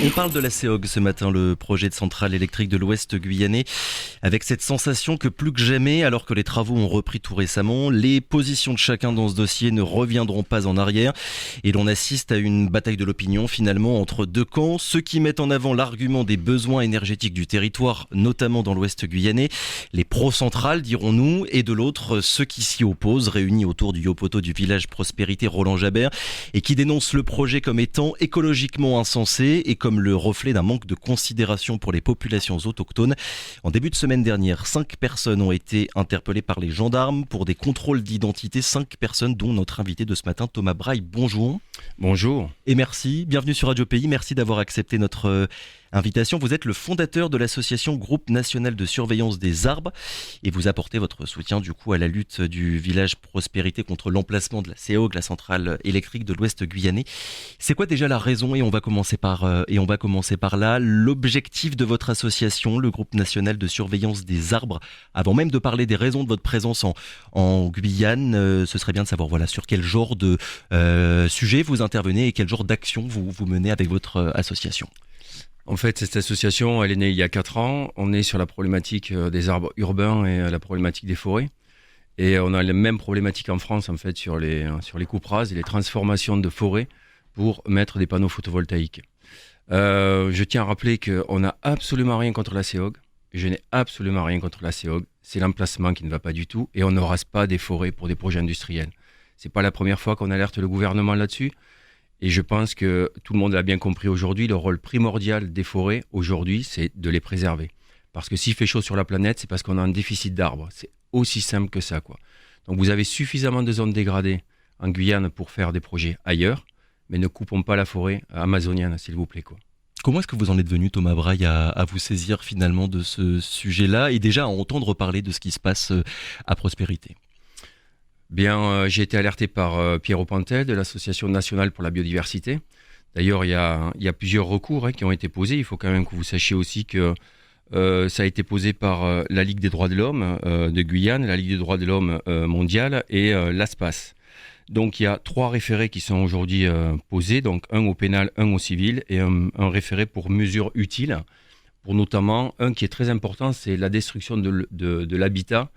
On parle de la CEOG ce matin, le projet de centrale électrique de l'Ouest guyanais, avec cette sensation que plus que jamais, alors que les travaux ont repris tout récemment, les positions de chacun dans ce dossier ne reviendront pas en arrière et l'on assiste à une bataille de l'opinion finalement entre deux camps, ceux qui mettent en avant l'argument des besoins énergétiques du territoire, notamment dans l'Ouest guyanais, les pro-centrales dirons-nous, et de l'autre ceux qui s'y opposent, réunis autour du yopoto du village Prospérité Roland Jabert et qui dénoncent le projet comme étant écologiquement insensé et comme le reflet d'un manque de considération pour les populations autochtones. En début de semaine dernière, 5 personnes ont été interpellées par les gendarmes pour des contrôles d'identité. 5 personnes dont notre invité de ce matin, Thomas Braille. Bonjour. Bonjour. Et merci. Bienvenue sur Radio Pays. Merci d'avoir accepté notre invitation. Vous êtes le fondateur de l'association Groupe National de Surveillance des Arbres et vous apportez votre soutien du coup à la lutte du village Prospérité contre l'emplacement de la CEOG, la centrale électrique de l'Ouest guyanais. C'est quoi déjà la raison, et on va commencer par là, l'objectif de votre association, le Groupe National de Surveillance des Arbres, avant même de parler des raisons de votre présence en Guyane, ce serait bien de savoir sur quel genre de sujet vous intervenez et quel genre d'action vous menez avec votre association. En fait, cette association, elle est née il y a 4 ans. On est sur la problématique des arbres urbains et la problématique des forêts. Et on a les mêmes problématiques en France, en fait, sur les coupes rases et les transformations de forêts pour mettre des panneaux photovoltaïques. Je tiens à rappeler qu'on n'a absolument rien contre la CEOG. Je n'ai absolument rien contre la CEOG. C'est l'emplacement qui ne va pas du tout. Et on ne rase pas des forêts pour des projets industriels. C'est pas la première fois qu'on alerte le gouvernement là-dessus. Et je pense que tout le monde l'a bien compris aujourd'hui, le rôle primordial des forêts aujourd'hui, c'est de les préserver. Parce que s'il fait chaud sur la planète, c'est parce qu'on a un déficit d'arbres. C'est aussi simple que ça, quoi. Donc vous avez suffisamment de zones dégradées en Guyane pour faire des projets ailleurs, mais ne coupons pas la forêt amazonienne, s'il vous plaît, quoi. Comment est-ce que vous en êtes venu, Thomas Braille, à vous saisir finalement de ce sujet-là et déjà à entendre parler de ce qui se passe à Prospérité ? Bien, j'ai été alerté par Pierre Aupentel de l'Association nationale pour la biodiversité. D'ailleurs, il y a plusieurs recours qui ont été posés. Il faut quand même que vous sachiez aussi que ça a été posé par la Ligue des droits de l'homme de Guyane, la Ligue des droits de l'homme mondiale et l'ASPAS. Donc, il y a 3 référés qui sont aujourd'hui posés, donc un au pénal, un au civil et un référé pour mesures utiles. Pour notamment, un qui est très important, c'est la destruction de l'habitat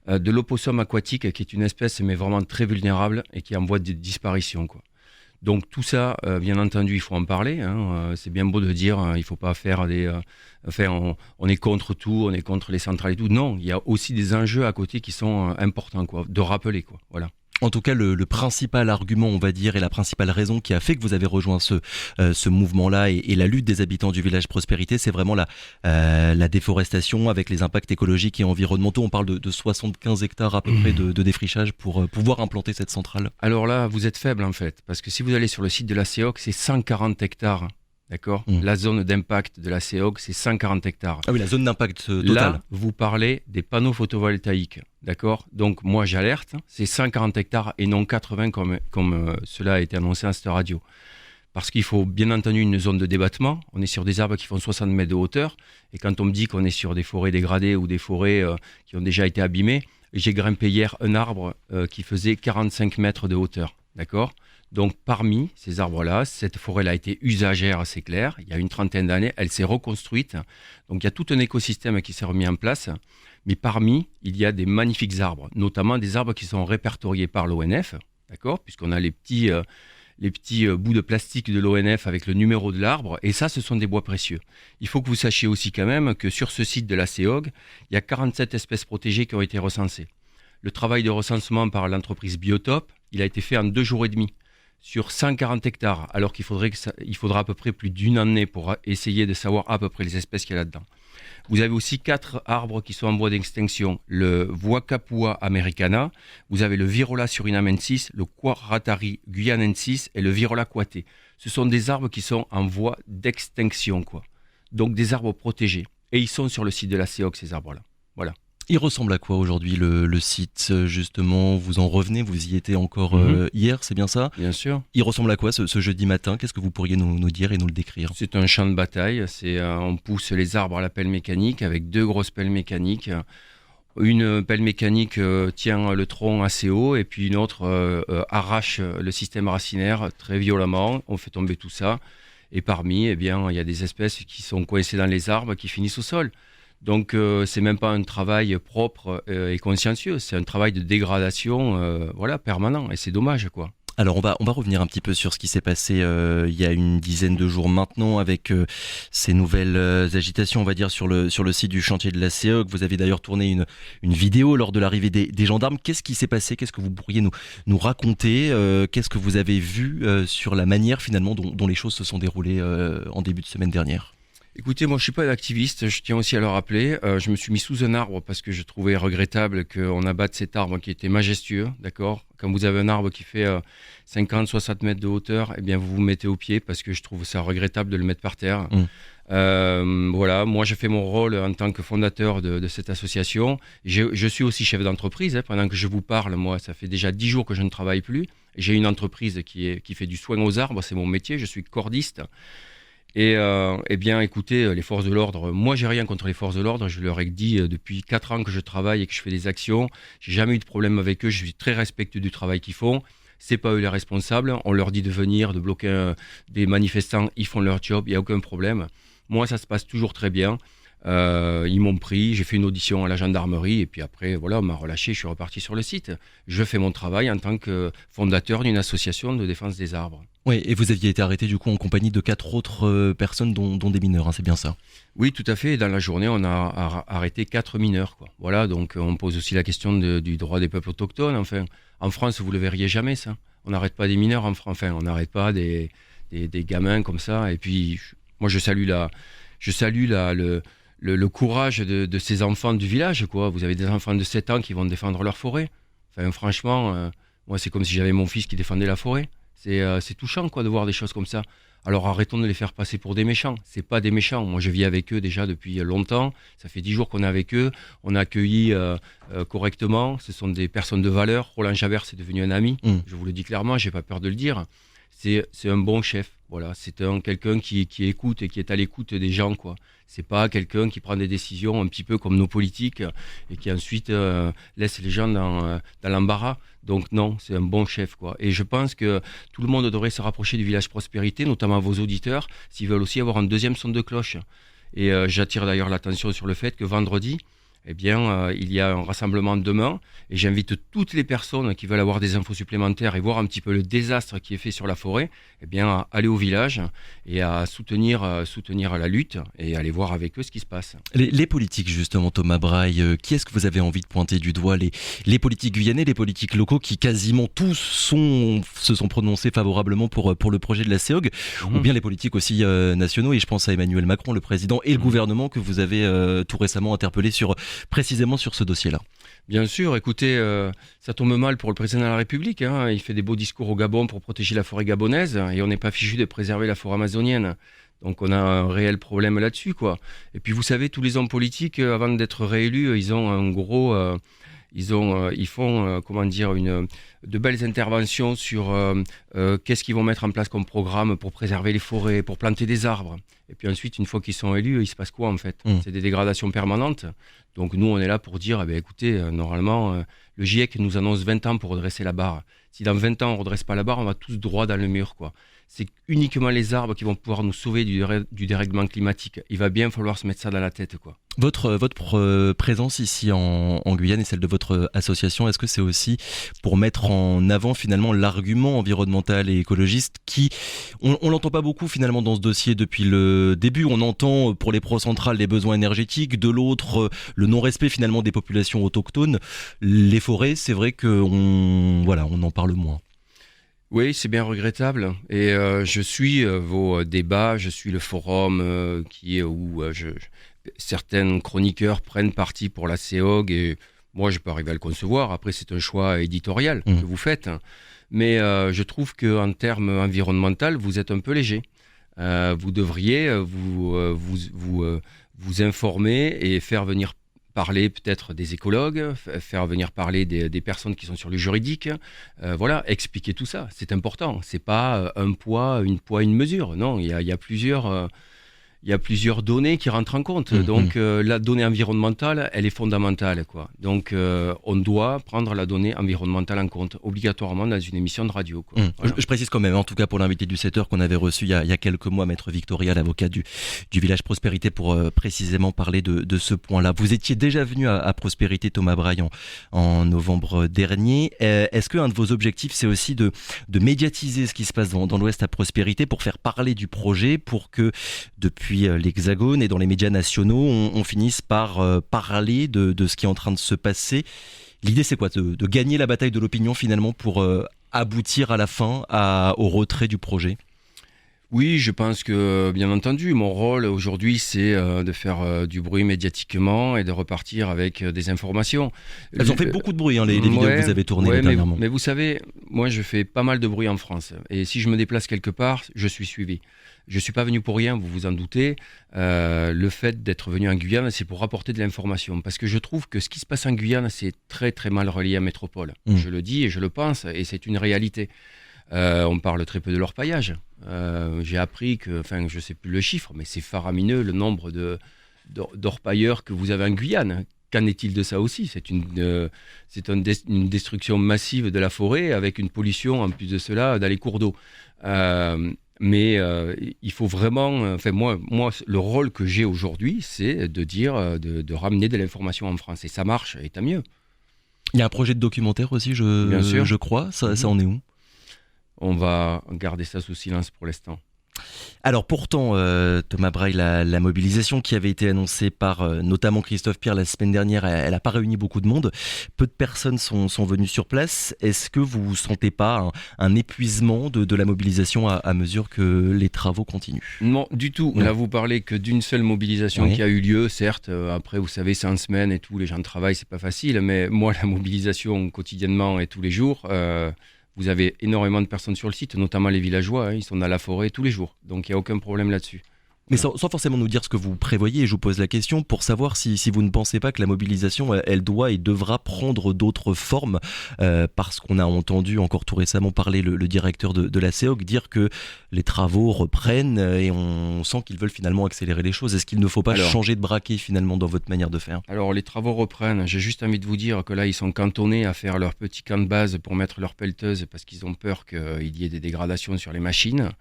de l'opossum aquatique, qui est une espèce mais vraiment très vulnérable et qui est en voie de disparition, quoi. Donc tout ça, bien entendu, il faut en parler. C'est bien beau de dire il ne faut pas faire on est contre tout, on est contre les centrales et tout. Non, il y a aussi des enjeux à côté qui sont importants, quoi, de rappeler, quoi. Voilà. En tout cas, le principal argument, on va dire, et la principale raison qui a fait que vous avez rejoint ce mouvement-là et la lutte des habitants du village Prospérité, c'est vraiment la déforestation avec les impacts écologiques et environnementaux. On parle de 75 hectares à peu près de défrichage pour pouvoir implanter cette centrale. Alors là, vous êtes faible en fait, parce que si vous allez sur le site de la CEOG, c'est 140 hectares. D'accord. La zone d'impact de la CEOG, c'est 140 hectares. Ah oui, la zone d'impact totale. Là, vous parlez des panneaux photovoltaïques. D'accord. Donc, moi, j'alerte. C'est 140 hectares et non 80 comme cela a été annoncé à cette radio. Parce qu'il faut bien entendu une zone de débattement. On est sur des arbres qui font 60 mètres de hauteur. Et quand on me dit qu'on est sur des forêts dégradées ou des forêts qui ont déjà été abîmées, j'ai grimpé hier un arbre qui faisait 45 mètres de hauteur. D'accord. Donc parmi ces arbres-là, cette forêt-là a été usagère, c'est clair. Il y a une 30aine d'années, elle s'est reconstruite. Donc il y a tout un écosystème qui s'est remis en place. Mais parmi, il y a des magnifiques arbres, notamment des arbres qui sont répertoriés par l'ONF, d'accord, puisqu'on a les petits bouts de plastique de l'ONF avec le numéro de l'arbre. Et ça, ce sont des bois précieux. Il faut que vous sachiez aussi quand même que sur ce site de la CEOG, il y a 47 espèces protégées qui ont été recensées. Le travail de recensement par l'entreprise Biotope, il a été fait en 2 jours et demi. Sur 140 hectares, alors qu'il faudra à peu près plus d'1 année pour essayer de savoir à peu près les espèces qu'il y a là-dedans. Vous avez aussi 4 arbres qui sont en voie d'extinction. Le Voacapua americana, vous avez le Virola surinamensis, le Quaratari guyanensis et le Virola coaté. Ce sont des arbres qui sont en voie d'extinction, quoi. Donc des arbres protégés. Et ils sont sur le site de la CEOG, ces arbres-là. Voilà. Il ressemble à quoi aujourd'hui le site, justement? Vous en revenez, vous y étiez encore hier, c'est bien ça? Bien sûr. Il ressemble à quoi ce jeudi matin? Qu'est-ce que vous pourriez nous dire et nous le décrire? C'est un champ de bataille, on pousse les arbres à la pelle mécanique avec 2 grosses pelles mécaniques. Une pelle mécanique tient le tronc assez haut et puis une autre arrache le système racinaire très violemment. On fait tomber tout ça. Et parmi, il y a des espèces qui sont coincées dans les arbres, qui finissent au sol. Donc, c'est même pas un travail propre et consciencieux, c'est un travail de dégradation permanent. Et c'est dommage, quoi. Alors on va revenir un petit peu sur ce qui s'est passé il y a une dizaine de jours maintenant avec ces nouvelles agitations, on va dire, sur le site du chantier de la CEOG. Vous avez d'ailleurs tourné une vidéo lors de l'arrivée des gendarmes. Qu'est-ce qui s'est passé? Qu'est-ce que vous pourriez nous raconter? Qu'est-ce que vous avez vu sur la manière finalement dont les choses se sont déroulées en début de semaine dernière? Écoutez, moi je suis pas un activiste, je tiens aussi à le rappeler. Je me suis mis sous un arbre parce que je trouvais regrettable qu'on abatte cet arbre qui était majestueux, d'accord? Quand vous avez un arbre qui fait 50-60 mètres de hauteur, eh bien vous vous mettez au pied parce que je trouve ça regrettable de le mettre par terre. Moi j'ai fait mon rôle en tant que fondateur de cette association. Je suis aussi chef d'entreprise, pendant que je vous parle, moi ça fait déjà 10 jours que je ne travaille plus. J'ai une entreprise qui fait du soin aux arbres, c'est mon métier, je suis cordiste. Et écoutez, les forces de l'ordre, moi j'ai rien contre les forces de l'ordre, je leur ai dit depuis 4 ans que je travaille et que je fais des actions, j'ai jamais eu de problème avec eux, je suis très respectueux du travail qu'ils font, c'est pas eux les responsables, on leur dit de venir, de bloquer des manifestants, ils font leur job, il n'y a aucun problème. Moi ça se passe toujours très bien. Ils m'ont pris, j'ai fait une audition à la gendarmerie et puis après on m'a relâché, je suis reparti sur le site. Je fais mon travail en tant que fondateur d'une association de défense des arbres. Oui, et vous aviez été arrêté du coup en compagnie de 4 autres personnes dont des mineurs, c'est bien ça? Oui, tout à fait. Et dans la journée, on a arrêté 4 mineurs, quoi. Voilà, donc on pose aussi la question du droit des peuples autochtones. Enfin, en France, vous le verriez jamais, ça. On n'arrête pas des mineurs en France. Enfin, on n'arrête pas des gamins comme ça. Et puis, moi, je salue le courage de ces enfants du village, quoi. Vous avez des enfants de 7 ans qui vont défendre leur forêt. Enfin, franchement, moi, c'est comme si j'avais mon fils qui défendait la forêt. C'est touchant, quoi, de voir des choses comme ça. Alors arrêtons de les faire passer pour des méchants. C'est pas des méchants. Moi, je vis avec eux déjà depuis longtemps. Ça fait 10 jours qu'on est avec eux. On a accueilli correctement. Ce sont des personnes de valeur. Roland Javert, c'est devenu un ami. Je vous le dis clairement, j'ai pas peur de le dire. C'est un bon chef. Voilà, c'est quelqu'un qui écoute et qui est à l'écoute des gens, quoi. C'est pas quelqu'un qui prend des décisions un petit peu comme nos politiques et qui ensuite laisse les gens dans l'embarras. Donc non, c'est un bon chef, quoi. Et je pense que tout le monde devrait se rapprocher du village Prospérité, notamment vos auditeurs, s'ils veulent aussi avoir un deuxième son de cloche. Et j'attire d'ailleurs l'attention sur le fait que vendredi, il y a un rassemblement demain et j'invite toutes les personnes qui veulent avoir des infos supplémentaires et voir un petit peu le désastre qui est fait sur la forêt, à aller au village et à soutenir la lutte et aller voir avec eux ce qui se passe. Les politiques, justement, Thomas Braille, qui est-ce que vous avez envie de pointer du doigt? Les politiques guyanais, les politiques locaux qui quasiment tous se sont prononcés favorablement pour le projet de la CEOG, ou bien les politiques aussi nationaux, et je pense à Emmanuel Macron, le président, et le gouvernement que vous avez tout récemment interpellé précisément sur ce dossier-là. Bien sûr, écoutez, ça tombe mal pour le président de la République, hein. Il fait des beaux discours au Gabon pour protéger la forêt gabonaise et on n'est pas fichu de préserver la forêt amazonienne. Donc on a un réel problème là-dessus, quoi. Et puis vous savez, tous les hommes politiques, avant d'être réélus, ils ont un gros... ils font de belles interventions sur qu'est-ce qu'ils vont mettre en place comme programme pour préserver les forêts, pour planter des arbres. Et puis ensuite, une fois qu'ils sont élus, il se passe quoi en fait? C'est des dégradations permanentes. Donc nous, on est là pour dire, écoutez, normalement, le GIEC nous annonce 20 ans pour redresser la barre. Si dans 20 ans, on ne redresse pas la barre, on va tous droit dans le mur, quoi. C'est uniquement les arbres qui vont pouvoir nous sauver du dérèglement climatique. Il va bien falloir se mettre ça dans la tête, quoi. Votre présence ici en Guyane et celle de votre association, est-ce que c'est aussi pour mettre en avant finalement l'argument environnemental et écologiste qui, on l'entend pas beaucoup finalement dans ce dossier depuis le début. On entend pour les pro-centrales les besoins énergétiques, de l'autre le non-respect finalement des populations autochtones. Les forêts, c'est vrai qu'on en parle moins. Oui, c'est bien regrettable. Et je suis vos débats, je suis le forum où certains chroniqueurs prennent parti pour la CEOG et moi, je peux arriver à le concevoir. Après, c'est un choix éditorial que vous faites. Mais je trouve qu'en termes environnementaux, vous êtes un peu léger. Vous devriez vous informer et faire venir parler peut-être des écologues, faire venir parler des personnes qui sont sur le juridique, expliquer tout ça, c'est important. C'est pas un poids, une mesure. Non, il y a plusieurs il y a plusieurs données qui rentrent en compte. Donc la donnée environnementale, elle est fondamentale, quoi. Donc on doit prendre la donnée environnementale en compte obligatoirement dans une émission de radio, quoi. Voilà. Je précise quand même, en tout cas pour l'invité du 7h qu'on avait reçu il y a quelques mois, Maître Victoria, l'avocat du village Prospérité, pour précisément parler de ce point-là. Vous étiez déjà venu à Prospérité, Thomas Braille, en novembre dernier. Est-ce qu'un de vos objectifs, c'est aussi de médiatiser ce qui se passe dans l'Ouest à Prospérité, pour faire parler du projet, pour que depuis l'Hexagone et dans les médias nationaux, on finisse par parler de ce qui est en train de se passer? L'idée, c'est quoi? De gagner la bataille de l'opinion finalement pour aboutir à la fin au retrait du projet? Oui, je pense que, bien entendu, mon rôle aujourd'hui, c'est de faire du bruit médiatiquement et de repartir avec des informations. Elles ont fait beaucoup de bruit, hein, les vidéos que vous avez tournées dernièrement. Mais vous savez, moi, je fais pas mal de bruit en France. Et si je me déplace quelque part, je suis suivi. Je ne suis pas venu pour rien, vous vous en doutez. Le fait d'être venu en Guyane, c'est pour apporter de l'information. Parce que je trouve que ce qui se passe en Guyane, c'est très très mal relié à Métropole. Je le dis et je le pense, et c'est une réalité. On parle très peu de l'orpaillage. J'ai appris que, enfin, je ne sais plus le chiffre, mais c'est faramineux le nombre d'orpailleurs que vous avez en Guyane. Qu'en est-il de ça aussi? C'est une destruction massive de la forêt, avec une pollution en plus de cela dans les cours d'eau. Mais il faut vraiment... Enfin, moi, le rôle que j'ai aujourd'hui, c'est de dire, de ramener de l'information en France. Et ça marche, et tant mieux. Il y a un projet de documentaire aussi, Bien sûr. je crois. Ça en est où? On va garder ça sous silence pour l'instant. Alors pourtant, Thomas Braille, la mobilisation qui avait été annoncée par notamment Christophe Pierre la semaine dernière, elle n'a pas réuni beaucoup de monde. Peu de personnes sont venues sur place. Est-ce que vous ne sentez pas un épuisement de la mobilisation à mesure que les travaux continuent? Non, du tout. Non. Là, vous parlez que d'une seule mobilisation qui a eu lieu. Certes, après, vous savez, c'est en semaine et tout, les gens travaillent, c'est pas facile. Mais moi, la mobilisation quotidiennement et tous les jours... Vous avez énormément de personnes sur le site, notamment les villageois, ils sont dans la forêt tous les jours, donc il n'y a aucun problème là-dessus. Mais sans forcément nous dire ce que vous prévoyez, je vous pose la question pour savoir si vous ne pensez pas que la mobilisation, elle doit et devra prendre d'autres formes, parce qu'on a entendu encore tout récemment parler le directeur de la CEOG dire que les travaux reprennent et on sent qu'ils veulent finalement accélérer les choses. Est-ce qu'il ne faut pas changer de braquet finalement dans votre manière de faire? Alors les travaux reprennent, j'ai juste envie de vous dire que là ils sont cantonnés à faire leur petit camp de base pour mettre leur pelleteuse parce qu'ils ont peur qu'il y ait des dégradations sur les machines.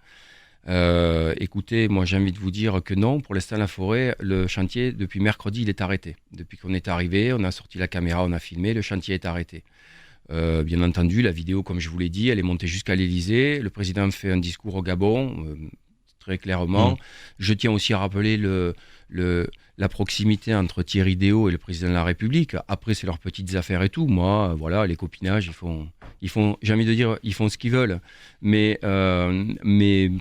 Écoutez, moi j'ai envie de vous dire que non, pour l'instant la forêt, le chantier depuis mercredi il est arrêté. Depuis qu'on est arrivé, on a sorti la caméra, on a filmé, le chantier est arrêté. Bien entendu, la vidéo, comme je vous l'ai dit, elle est montée jusqu'à l'Elysée. Le président fait un discours au Gabon, très clairement. Je tiens aussi à rappeler la proximité entre Thierry Déaut et le président de la République. Après, c'est leurs petites affaires et tout. Moi, voilà, les copinages, ils font, j'ai envie de dire, ils font ce qu'ils veulent. Mais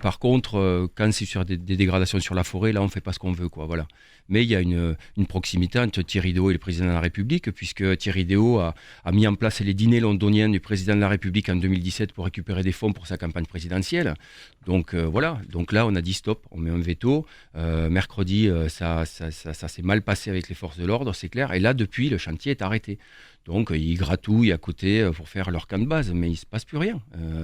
par contre, quand c'est sur des dégradations sur la forêt, là, on fait pas ce qu'on veut, quoi. Voilà. Mais il y a une proximité entre Thierry Déaut et le président de la République, puisque Thierry Déaut a mis en place les dîners londoniens du président de la République en 2017 pour récupérer des fonds pour sa campagne présidentielle. Donc voilà. Donc là, on a dit stop, on met un veto. Mercredi, ça s'est mal passé avec les forces de l'ordre, c'est clair. Et là, depuis, le chantier est arrêté. Donc, ils gratouillent à côté pour faire leur camp de base, mais il ne se passe plus rien.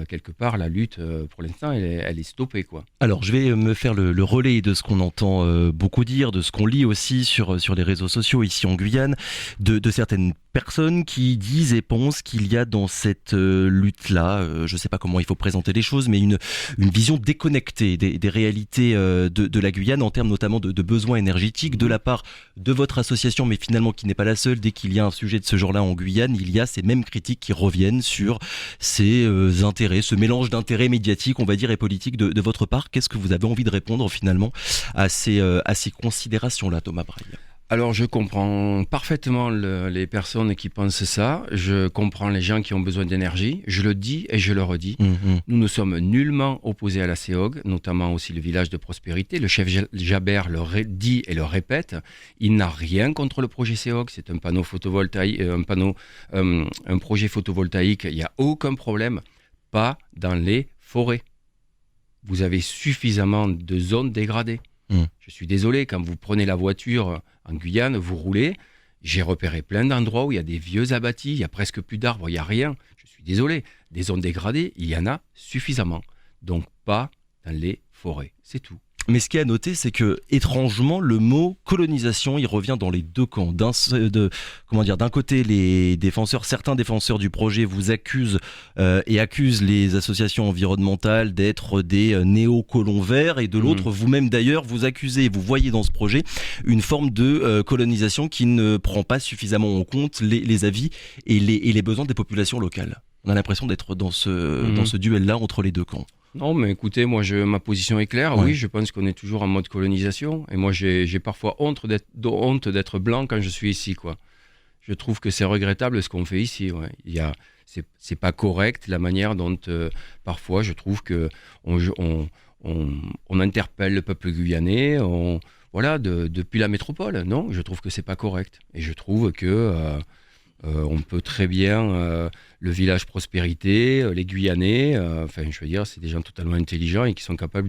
Quelque part, la lutte, pour l'instant, elle est stoppée, quoi. Alors, je vais me faire le relais de ce qu'on entend beaucoup dire, de ce qu'on lit aussi sur les réseaux sociaux ici en Guyane, de certaines personnes qui disent et pensent qu'il y a dans cette lutte-là, je ne sais pas comment il faut présenter les choses, mais une vision déconnectée des réalités de la Guyane en termes notamment de besoins énergétiques de la part de votre association, mais finalement qui n'est pas la seule. Dès qu'il y a un sujet de ce genre-là en Guyane, il y a ces mêmes critiques qui reviennent sur ces intérêts, ce mélange d'intérêts médiatiques, on va dire, et politiques de votre part. Qu'est-ce que vous avez envie de répondre finalement à ces considérations-là, Thomas Braille? Alors, je comprends parfaitement les personnes qui pensent ça. Je comprends les gens qui ont besoin d'énergie. Je le dis et je le redis. Nous ne sommes nullement opposés à la CEOG, notamment aussi le village de Prospérité. Le chef Jabert le dit et le répète. Il n'a rien contre le projet CEOG. C'est un panneau photovoltaïque, un projet photovoltaïque. Il n'y a aucun problème. Pas dans les forêts. Vous avez suffisamment de zones dégradées. Je suis désolé, quand vous prenez la voiture en Guyane, vous roulez, j'ai repéré plein d'endroits où il y a des vieux abattis, il n'y a presque plus d'arbres, il n'y a rien. Je suis désolé, des zones dégradées, il y en a suffisamment. Donc pas dans les forêts, c'est tout. Mais ce qui est à noter, c'est que étrangement, le mot colonisation, il revient dans les deux camps. D'un côté, certains défenseurs du projet vous accusent et accusent les associations environnementales d'être des néocolons verts, et de l'autre, vous-même d'ailleurs, vous accusez, vous voyez dans ce projet une forme de colonisation qui ne prend pas suffisamment en compte les avis et les besoins des populations locales. On a l'impression d'être dans ce duel-là entre les deux camps. Non, mais écoutez, moi, ma position est claire. Ouais. Oui, je pense qu'on est toujours en mode colonisation. Et moi, j'ai parfois honte d'être blanc quand je suis ici, quoi. Je trouve que c'est regrettable ce qu'on fait ici. Ouais. C'est pas correct la manière dont, parfois, je trouve que on interpelle le peuple guyanais. Voilà, depuis la métropole. Non, je trouve que c'est pas correct. Et je trouve que on peut très bien, le village Prospérité, les Guyanais, je veux dire, c'est des gens totalement intelligents et qui sont capables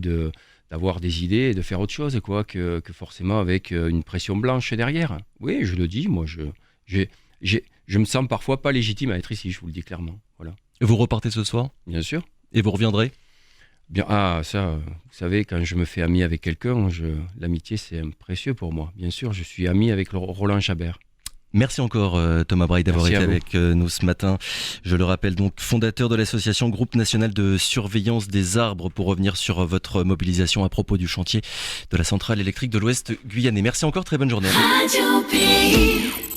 d'avoir des idées et de faire autre chose quoi, que forcément avec une pression blanche derrière. Oui, je le dis, moi, je me sens parfois pas légitime à être ici, je vous le dis clairement. Voilà. Et vous repartez ce soir ? Bien sûr. Et vous reviendrez ? Bien, ça, vous savez, quand je me fais ami avec quelqu'un, l'amitié, c'est précieux pour moi. Bien sûr, je suis ami avec Roland Chabert. Merci encore Thomas Braille d'avoir été avec nous ce matin. Je le rappelle, donc fondateur de l'association Groupe National de Surveillance des Arbres, pour revenir sur votre mobilisation à propos du chantier de la centrale électrique de l'Ouest guyanais. Merci encore, très bonne journée. Radio Pays.